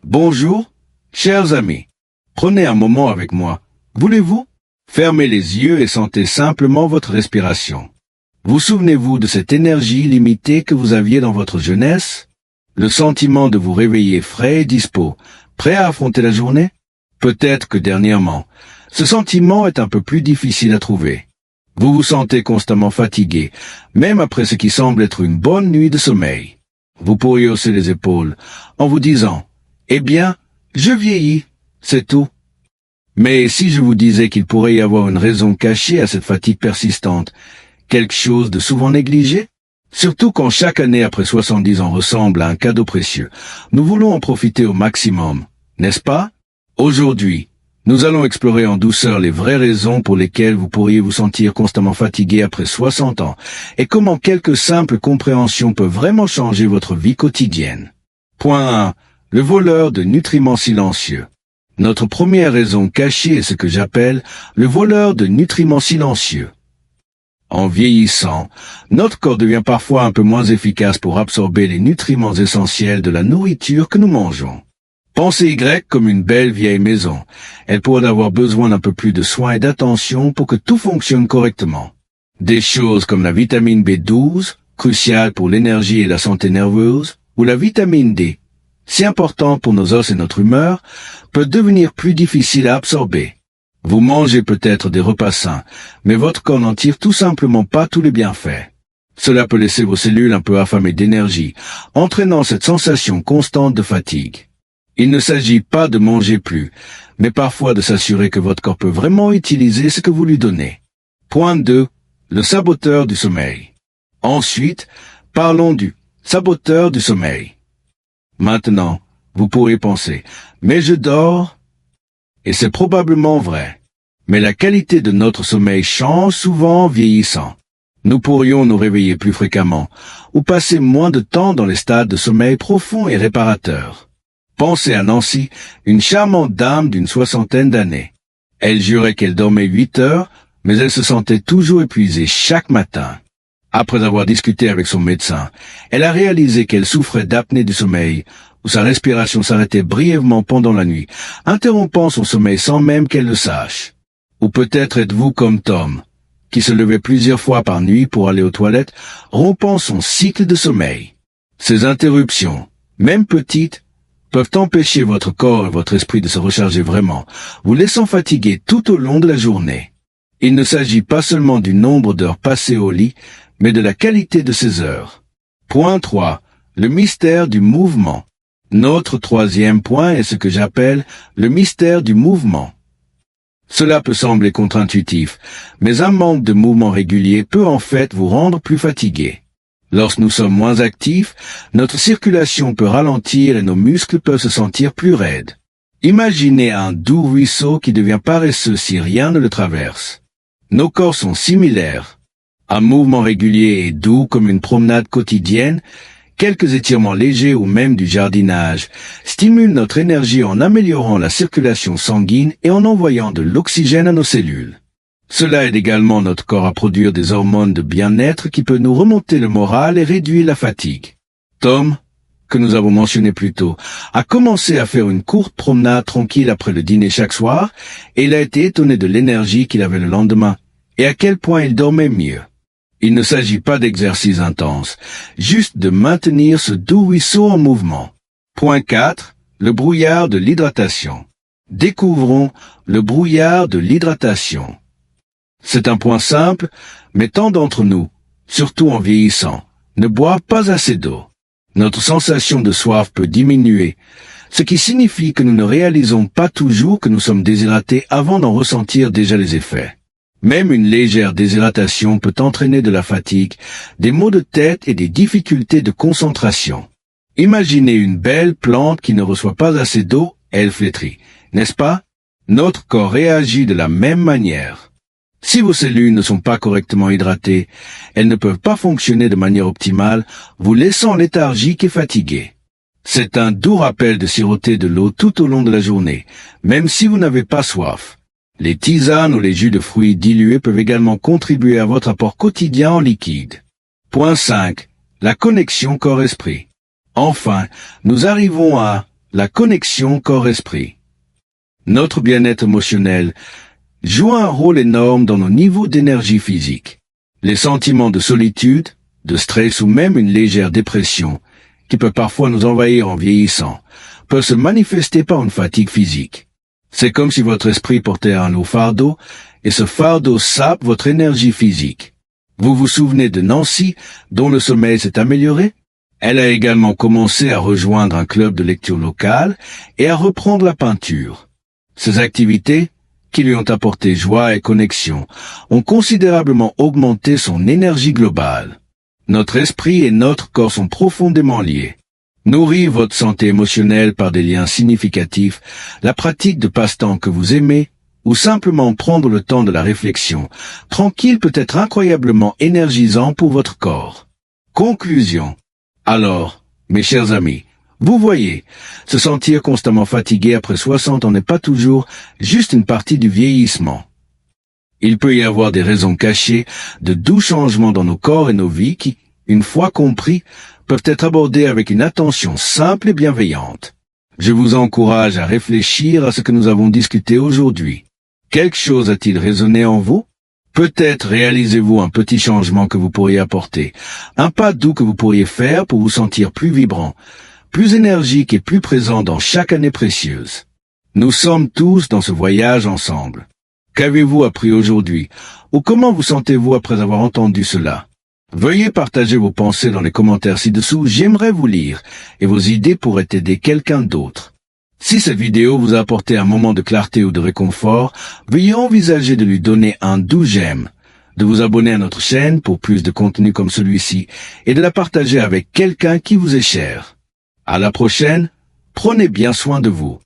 Bonjour, chers amis. Prenez un moment avec moi. Voulez-vous? Fermez les yeux et sentez simplement votre respiration. Vous souvenez-vous de cette énergie illimitée que vous aviez dans votre jeunesse? Le sentiment de vous réveiller frais et dispo, prêt à affronter la journée? Peut-être que dernièrement, ce sentiment est un peu plus difficile à trouver. Vous vous sentez constamment fatigué, même après ce qui semble être une bonne nuit de sommeil. Vous pourriez hausser les épaules en vous disant « Eh bien, je vieillis, c'est tout ». Mais si je vous disais qu'il pourrait y avoir une raison cachée à cette fatigue persistante, quelque chose de souvent négligé? Surtout quand chaque année après 70 ans ressemble à un cadeau précieux, nous voulons en profiter au maximum, n'est-ce pas? Aujourd'hui, nous allons explorer en douceur les vraies raisons pour lesquelles vous pourriez vous sentir constamment fatigué après 60 ans et comment quelques simples compréhensions peuvent vraiment changer votre vie quotidienne. Point 1. Le voleur de nutriments silencieux. Notre première raison cachée est ce que j'appelle le voleur de nutriments silencieux. En vieillissant, notre corps devient parfois un peu moins efficace pour absorber les nutriments essentiels de la nourriture que nous mangeons. Pensez Y comme une belle vieille maison. Elle pourrait avoir besoin d'un peu plus de soins et d'attention pour que tout fonctionne correctement. Des choses comme la vitamine B12, cruciale pour l'énergie et la santé nerveuse, ou la vitamine D, si important pour nos os et notre humeur, peut devenir plus difficile à absorber. Vous mangez peut-être des repas sains, mais votre corps n'en tire tout simplement pas tous les bienfaits. Cela peut laisser vos cellules un peu affamées d'énergie, entraînant cette sensation constante de fatigue. Il ne s'agit pas de manger plus, mais parfois de s'assurer que votre corps peut vraiment utiliser ce que vous lui donnez. Point 2. Le saboteur du sommeil. Ensuite, parlons du saboteur du sommeil. Maintenant, vous pourriez penser, mais je dors? Et c'est probablement vrai. Mais la qualité de notre sommeil change souvent en vieillissant. Nous pourrions nous réveiller plus fréquemment, ou passer moins de temps dans les stades de sommeil profond et réparateur. Pensez à Nancy, une charmante dame d'une soixantaine d'années. Elle jurait qu'elle dormait 8 heures, mais elle se sentait toujours épuisée chaque matin. Après avoir discuté avec son médecin, elle a réalisé qu'elle souffrait d'apnée du sommeil, où sa respiration s'arrêtait brièvement pendant la nuit, interrompant son sommeil sans même qu'elle le sache. Ou peut-être êtes-vous comme Tom, qui se levait plusieurs fois par nuit pour aller aux toilettes, rompant son cycle de sommeil. Ces interruptions, même petites, peuvent empêcher votre corps et votre esprit de se recharger vraiment, vous laissant fatigué tout au long de la journée. Il ne s'agit pas seulement du nombre d'heures passées au lit, mais de la qualité de ces heures. Point 3. Le mystère du mouvement. Notre troisième point est ce que j'appelle le mystère du mouvement. Cela peut sembler contre-intuitif, mais un manque de mouvement régulier peut en fait vous rendre plus fatigué. Lorsque nous sommes moins actifs, notre circulation peut ralentir et nos muscles peuvent se sentir plus raides. Imaginez un doux ruisseau qui devient paresseux si rien ne le traverse. Nos corps sont similaires. Un mouvement régulier et doux comme une promenade quotidienne, quelques étirements légers ou même du jardinage stimulent notre énergie en améliorant la circulation sanguine et en envoyant de l'oxygène à nos cellules. Cela aide également notre corps à produire des hormones de bien-être qui peuvent nous remonter le moral et réduire la fatigue. Tom, que nous avons mentionné plus tôt, a commencé à faire une courte promenade tranquille après le dîner chaque soir et il a été étonné de l'énergie qu'il avait le lendemain et à quel point il dormait mieux. Il ne s'agit pas d'exercices intenses, juste de maintenir ce doux ruisseau en mouvement. Point 4. Le brouillard de l'hydratation. Découvrons le brouillard de l'hydratation. C'est un point simple, mais tant d'entre nous, surtout en vieillissant, ne boivent pas assez d'eau. Notre sensation de soif peut diminuer, ce qui signifie que nous ne réalisons pas toujours que nous sommes déshydratés avant d'en ressentir déjà les effets. Même une légère déshydratation peut entraîner de la fatigue, des maux de tête et des difficultés de concentration. Imaginez une belle plante qui ne reçoit pas assez d'eau, elle flétrit, n'est-ce pas? Notre corps réagit de la même manière. Si vos cellules ne sont pas correctement hydratées, elles ne peuvent pas fonctionner de manière optimale, vous laissant léthargique et fatigué. C'est un doux rappel de siroter de l'eau tout au long de la journée, même si vous n'avez pas soif. Les tisanes ou les jus de fruits dilués peuvent également contribuer à votre apport quotidien en liquide. Point 5. La connexion corps-esprit. Enfin, nous arrivons à la connexion corps-esprit. Notre bien-être émotionnel joue un rôle énorme dans nos niveaux d'énergie physique. Les sentiments de solitude, de stress ou même une légère dépression, qui peut parfois nous envahir en vieillissant, peuvent se manifester par une fatigue physique. C'est comme si votre esprit portait un lourd fardeau, et ce fardeau sape votre énergie physique. Vous vous souvenez de Nancy, dont le sommeil s'est amélioré? Elle a également commencé à rejoindre un club de lecture local et à reprendre la peinture. Ces activités, qui lui ont apporté joie et connexion, ont considérablement augmenté son énergie globale. Notre esprit et notre corps sont profondément liés. Nourrir votre santé émotionnelle par des liens significatifs, la pratique de passe-temps que vous aimez, ou simplement prendre le temps de la réflexion, tranquille peut être incroyablement énergisant pour votre corps. Conclusion. Alors, mes chers amis, vous voyez, se sentir constamment fatigué après 60 ans n'est pas toujours juste une partie du vieillissement. Il peut y avoir des raisons cachées, de doux changements dans nos corps et nos vies qui, une fois compris, peuvent être abordés avec une attention simple et bienveillante. Je vous encourage à réfléchir à ce que nous avons discuté aujourd'hui. Quelque chose a-t-il résonné en vous? Peut-être réalisez-vous un petit changement que vous pourriez apporter, un pas doux que vous pourriez faire pour vous sentir plus vibrant, plus énergique et plus présent dans chaque année précieuse. Nous sommes tous dans ce voyage ensemble. Qu'avez-vous appris aujourd'hui? Ou comment vous sentez-vous après avoir entendu cela? Veuillez partager vos pensées dans les commentaires ci-dessous, j'aimerais vous lire, et vos idées pourraient aider quelqu'un d'autre. Si cette vidéo vous a apporté un moment de clarté ou de réconfort, veuillez envisager de lui donner un doux j'aime, de vous abonner à notre chaîne pour plus de contenu comme celui-ci, et de la partager avec quelqu'un qui vous est cher. À la prochaine, prenez bien soin de vous.